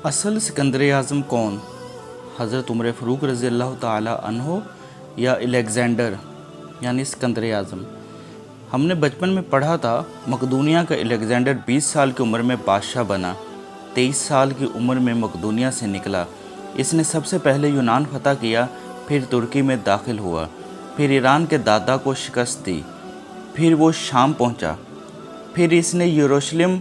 असल सिकंदर आज़म कौन? हज़रत उमर फ़ारूक रज़ी अल्लाह ताला अन्हो या अलेक्जेंडर यानी सिकंदर आज़म। हमने बचपन में पढ़ा था मकदूनिया का अलेक्जेंडर 20 साल की उम्र में बादशाह बना। 23 साल की उम्र में मकदूनिया से निकला। इसने सबसे पहले यूनान फ़तह किया, फिर तुर्की में दाखिल हुआ, फिर ईरान के दादा को शिकस्त दी, फिर वो शाम पहुंचा, फिर इसने यरूशलेम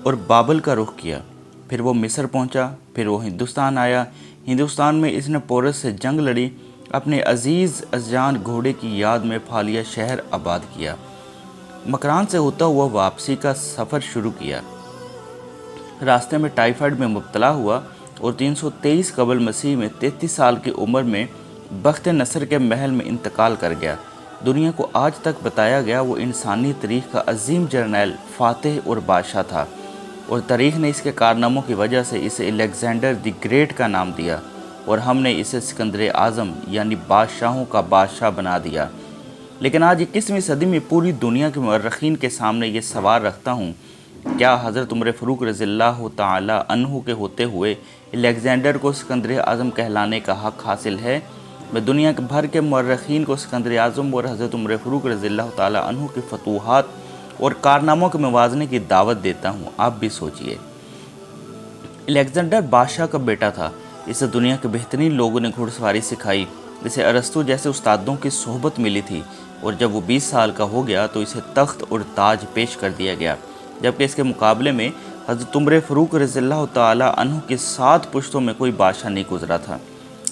और बाबल का रुख किया, फिर वो मिस्र पहुंचा, फिर वो हिंदुस्तान आया। हिंदुस्तान में इसने पोरस से जंग लड़ी, अपने अजीज़ अजान घोड़े की याद में फालिया शहर आबाद किया, मकरान से होता हुआ वापसी का सफ़र शुरू किया। रास्ते में टाइफाइड में मुब्तला हुआ और 323 कबल मसीह में 33 साल की उम्र में बख्त नसर के महल में इंतकाल कर गया। दुनिया को आज तक बताया गया वो इंसानी तारीख़ का अजीम जर्नैल, फातेह और बादशाह था, और तारीख़ ने इसके कारनामों की वजह से इसे अलेक्जेंडर द ग्रेट का नाम दिया, और हमने इसे सिकंदर आज़म यानी बादशाहों का बादशाह बना दिया। लेकिन आज 21वीं सदी में पूरी दुनिया के मुअर्रिखीन के सामने ये सवाल रखता हूँ, क्या हज़रत उमर फ़ारूक रज़ियल्लाहु ताला अन्हु के होते हुए अलेक्जेंडर को सिकंदर आज़म कहलाने का हक़ हासिल है? मैं दुनिया भर के मुअर्रिखीन को सिकंदर आज़म और हज़रत उमर फ़ारूक रज़ियल्लाहु ताला अन्हु के फतूहात और कारनामों के मवाज़ने की दावत देता हूँ। आप भी सोचिए। अलेक्जेंडर बादशाह का बेटा था। इसे दुनिया के बेहतरीन लोगों ने घुड़सवारी सिखाई। इसे अरस्तु जैसे उस्तादों की सोहबत मिली थी, और जब वो 20 साल का हो गया तो इसे तख्त और ताज पेश कर दिया गया, जबकि इसके मुकाबले में हज़रत उमर फ़ारूक रज़ियल्लाहु ताला अन्हु के 7 पुश्तों में कोई बादशाह नहीं गुजरा था।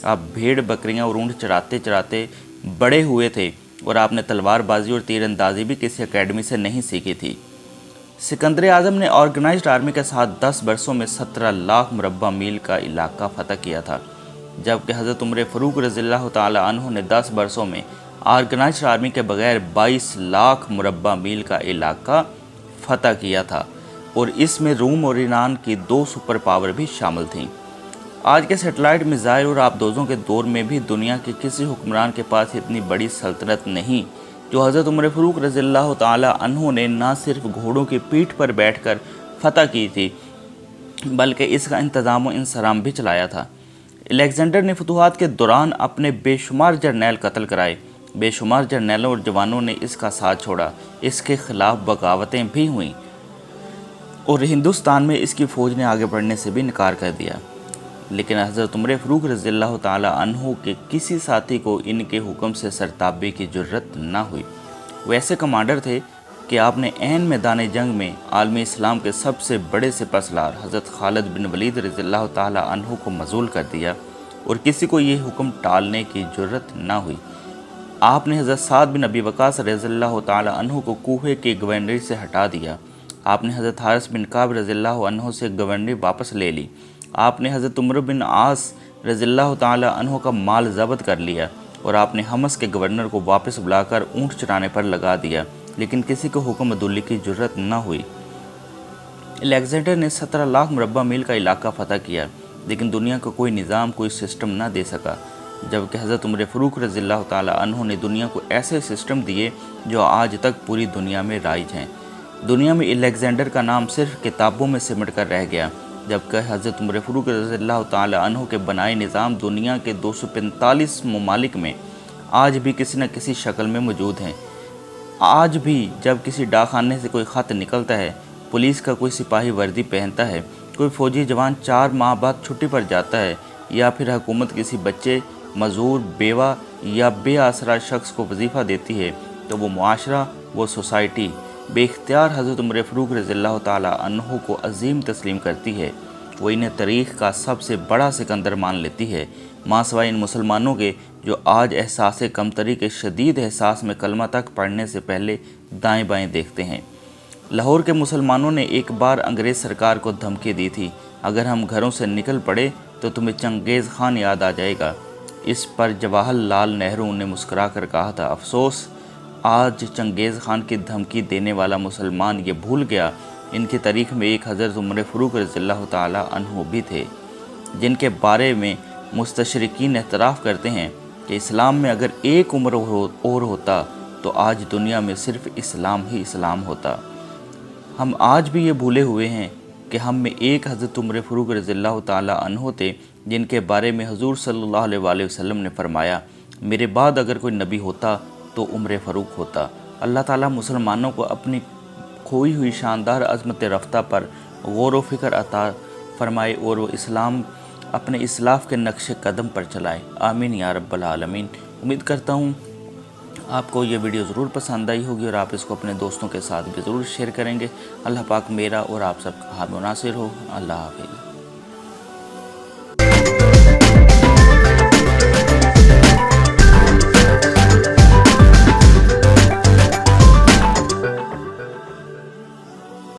आप भेड़ बकरियां और ऊँट चराते चराते बड़े हुए थे, और आपने तलवारबाजी और तीरंदाजी भी किसी एकेडमी से नहीं सीखी थी। सिकंदर आज़म ने ऑर्गेनाइज्ड आर्मी के साथ 10 बरसों में 17 लाख मुरब्बा मील का इलाका फ़तह किया था, जबकि हज़रत उमर फ़ारूक रज़ियल्लाहु ताला अन्हु ने 10 बरसों में ऑर्गेनाइज्ड आर्मी के बगैर 22 लाख मुरब्बा मील का इलाका फ़तह किया था, और इसमें रूम और ईरान की 2 सुपर पावर भी शामिल थीं। आज के सेटेलाइट मिज़ाइल और आबदोज़ों के दौर में भी दुनिया के किसी हुक्मरान के पास इतनी बड़ी सल्तनत नहीं जो हज़रत उमर फ़ारूक रज़ियल्लाहु ताला अन्हु ने न सिर्फ घोड़ों की पीठ पर बैठकर फ़तह की थी, बल्कि इसका इंतज़ाम और इंसराम भी चलाया था। अलेक्जेंडर ने फतूहात के दौरान अपने बेशुमार जर्नैल कत्ल कराए। बेशुमार जर्नैलों और जवानों ने इसका साथ छोड़ा। इसके ख़िलाफ़ बगावतें भी हुईं, और हिंदुस्तान में इसकी फ़ौज ने आगे बढ़ने से भी इनकार कर दिया। लेकिन हज़रत उमर फ़ारूक रज़ियल्लाहु ताला अन्हु के किसी साथी को इनके हुक्म से सरताबी की ज़रूरत न हुई। वो ऐसे कमांडर थे कि आपने ऐन मैदान जंग में आलमी इस्लाम के सबसे बड़े सिपहसालार हज़रत खालिद बिन वलीद रज़ियल्लाहु ताला अन्हु को मज़ूल कर दिया, और किसी को ये हुक्म टालने की ज़रूरत न हुई। आपने हज़रत साद बिन अबी वक़ास रज़ियल्लाहु ताला अन्हु को कूफे की गवर्नरी से हटा दिया। आपने हज़रत हारिस बिन काब रज़ियल्लाहु अन्हु से गवर्नरी वापस ले ली। आपने हज़रत उमर बिन आस रज़ियल्लाहु ताला अन्हु का माल ज़ब्त कर लिया, और आपने हमस के गवर्नर को वापस बुलाकर ऊँट चराने पर लगा दिया, लेकिन किसी को हुक्म अदुल्ली की ज़रूरत न हुई। अलेक्जेंडर ने 17 लाख मुरब्बा मील का इलाका फ़तह किया, लेकिन दुनिया को कोई निज़ाम, कोई सिस्टम न दे सका, जबकि हज़रत उमर फ़ारूक रज़ियल्लाहु ताला अन्हु ने दुनिया को ऐसे सिस्टम दिए जो आज तक पूरी दुनिया में राइज हैं। दुनिया में अलेक्जेंडर का नाम सिर्फ किताबों में सिमट कर रह गया, जबकि हज़रत उमर फ़ारूक रज़ियल्लाहु ताला अन्हु के बनाए निज़ाम दुनिया के 245 ममालिक में आज भी किसी न किसी शक्ल में मौजूद हैं। आज भी जब किसी डाकखाने से कोई ख़त निकलता है, पुलिस का कोई सिपाही वर्दी पहनता है, कोई फ़ौजी जवान 4 माह बाद छुट्टी पर जाता है, या फिर हुकूमत किसी बच्चे, मज़दूर, बेवा या बेआसरा शख्स को वजीफ़ा देती है, तो वो मुआशरा, वो सोसाइटी बेख्तियार हज़रत उमर फ़ारूक रज़ियल्लाहु ताला अन्हु को अजीम तस्लीम करती है। वो इन्हें तारीख़ का सबसे बड़ा सिकंदर मान लेती है, मासवाए इन मुसलमानों के जो आज एहसास कमतरी के शदीद एहसास में कलमा तक पढ़ने से पहले दाएं बाएं देखते हैं। लाहौर के मुसलमानों ने एक बार अंग्रेज़ सरकार को धमकी दी थी, अगर हम घरों से निकल पड़े तो तुम्हें चंगेज़ खान याद आ जाएगा। इस पर जवाहरलाल नेहरू ने मुस्करा कर कहा था, अफसोस आज चंगेज़ खान की धमकी देने वाला मुसलमान ये भूल गया इनकी तारीख़ में एक हज़रत उमर फ़ारूक रज़ियल्लाहु ताला अन्हु भी थे, जिनके बारे में मुस्तशरिकीन एतराफ़ करते हैं कि इस्लाम में अगर एक उम्र और होता तो आज दुनिया में सिर्फ इस्लाम ही इस्लाम होता। हम आज भी ये भूले हुए हैं کہ ہم میں ایک حضرت عمر فاروق رضی اللہ تعالیٰ عنہ تھے جن کے بارے میں حضور صلی اللہ علیہ وآلہ وسلم نے فرمایا میرے بعد اگر کوئی نبی ہوتا تو عمر فاروق ہوتا۔ اللہ تعالیٰ مسلمانوں کو اپنی کھوئی ہوئی شاندار عظمت رفتہ پر غور و فکر عطا فرمائے اور وہ اسلام اپنے اسلاف کے نقش قدم پر چلائے، آمین یا رب العالمین۔ امید کرتا ہوں آپ کو یہ ویڈیو ضرور پسند آئی ہوگی اور آپ اس کو اپنے دوستوں کے ساتھ بھی ضرور شیئر کریں گے۔ اللہ پاک میرا اور آپ سب کا حامی و ناصر ہو۔ اللہ حافظ۔